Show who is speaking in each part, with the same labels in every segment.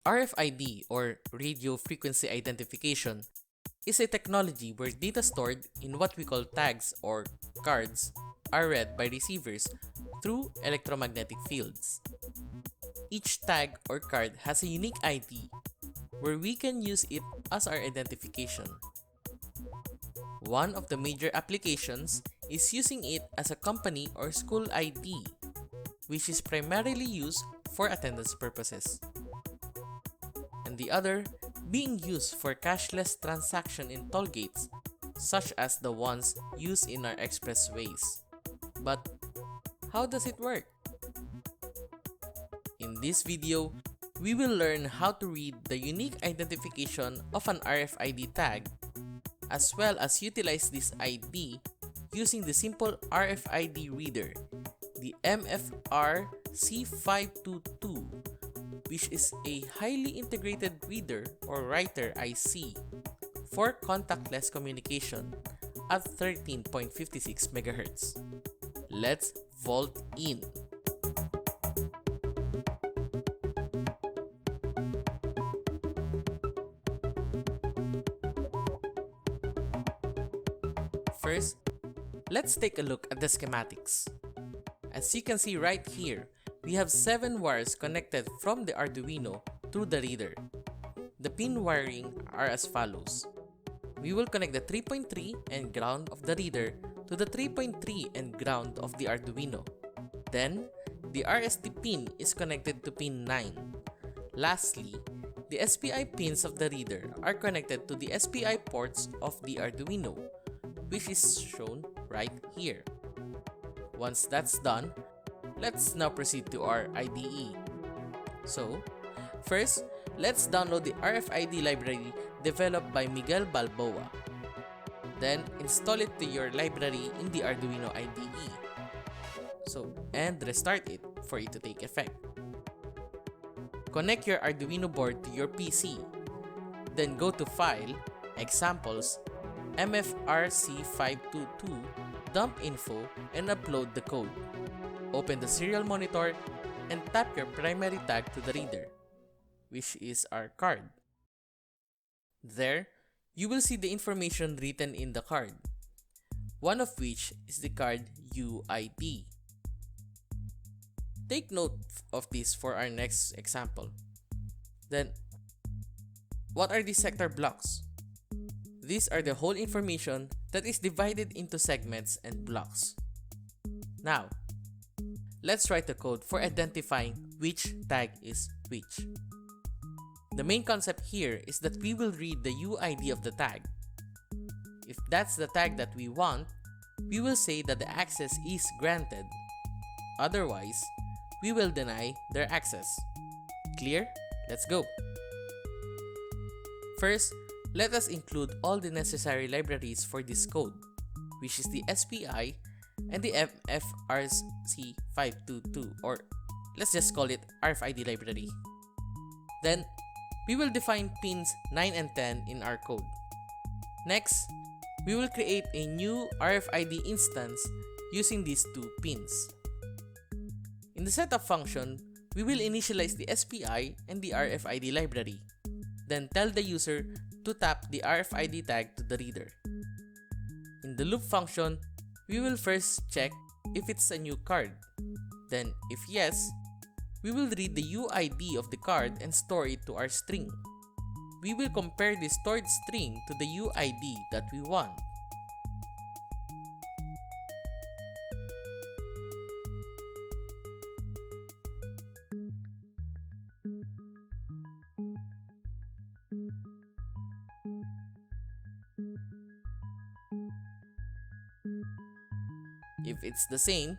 Speaker 1: RFID, or radio frequency identification, is a technology where data stored in what we call tags or cards are read by receivers through electromagnetic fields. Each tag or card has a unique ID where we can use it as our identification. One of the major applications is using it as a company or school ID, which is primarily used for attendance purposes. And the other being used for cashless transaction in tollgates, such as the ones used in our expressways. But how does it work? In this video, we will learn how to read the unique identification of an RFID tag, as well as utilize this ID using the simple RFID reader, the MFR C522, which is a highly integrated reader or writer IC for contactless communication at 13.56 MHz. Let's vault in. First, let's take a look at the schematics. As you can see right here, we have 7 wires connected from the Arduino through the reader. The pin wiring are as follows. We will connect the 3.3 and ground of the reader to the 3.3 and ground of the Arduino. Then, the RST pin is connected to pin 9. Lastly, the SPI pins of the reader are connected to the SPI ports of the Arduino, which is shown right here. Once that's done, let's now proceed to our IDE. So, first, let's download the RFID library developed by Miguel Balboa. Then, install it to your library in the Arduino IDE. And restart it for it to take effect. Connect your Arduino board to your PC. Then go to File, Examples, MFRC522, dump info, and upload the code. Open the serial monitor and tap your primary tag to the reader, which is our card. There, you will see the information written in the card, one of which is the card UID. Take note of this for our next example. Then, what are these sector blocks? These are the whole information that is divided into segments and blocks. Now, let's write the code for identifying which tag is which. The main concept here is that we will read the UID of the tag. If that's the tag that we want, we will say that the access is granted. Otherwise, we will deny their access. Clear? Let's go. First, let us include all the necessary libraries for this code, which is the SPI and the MFRC522, or let's just call it RFID library. Then, we will define pins 9 and 10 in our code. Next, we will create a new RFID instance using these 2 pins. In the setup function, we will initialize the SPI and the RFID library, then tell the user to tap the RFID tag to the reader. In the loop function, we will first check if it's a new card. Then, if yes, we will read the UID of the card and store it to our string. We will compare the stored string to the UID that we want. If it's the same,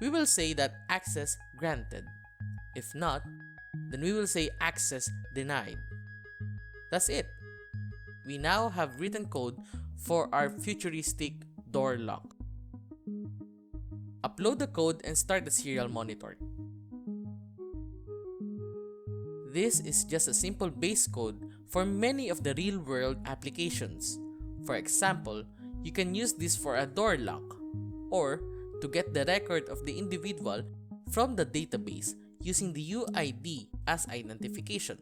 Speaker 1: we will say that access granted. If not, then we will say access denied. That's it. We now have written code for our futuristic door lock. Upload the code and start the serial monitor. This is just a simple base code for many of the real-world applications. For example, you can use this for a door lock, or to get the record of the individual from the database using the UID as identification.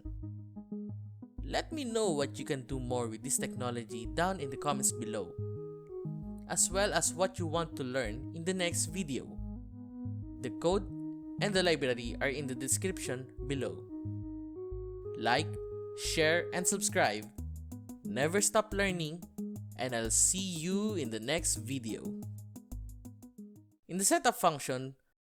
Speaker 1: Let me know what you can do more with this technology down in the comments below, as well as what you want to learn in the next video. The code and the library are in the description below. Like, share, and subscribe. Never stop learning, and I'll see you in the next video. In the setup function,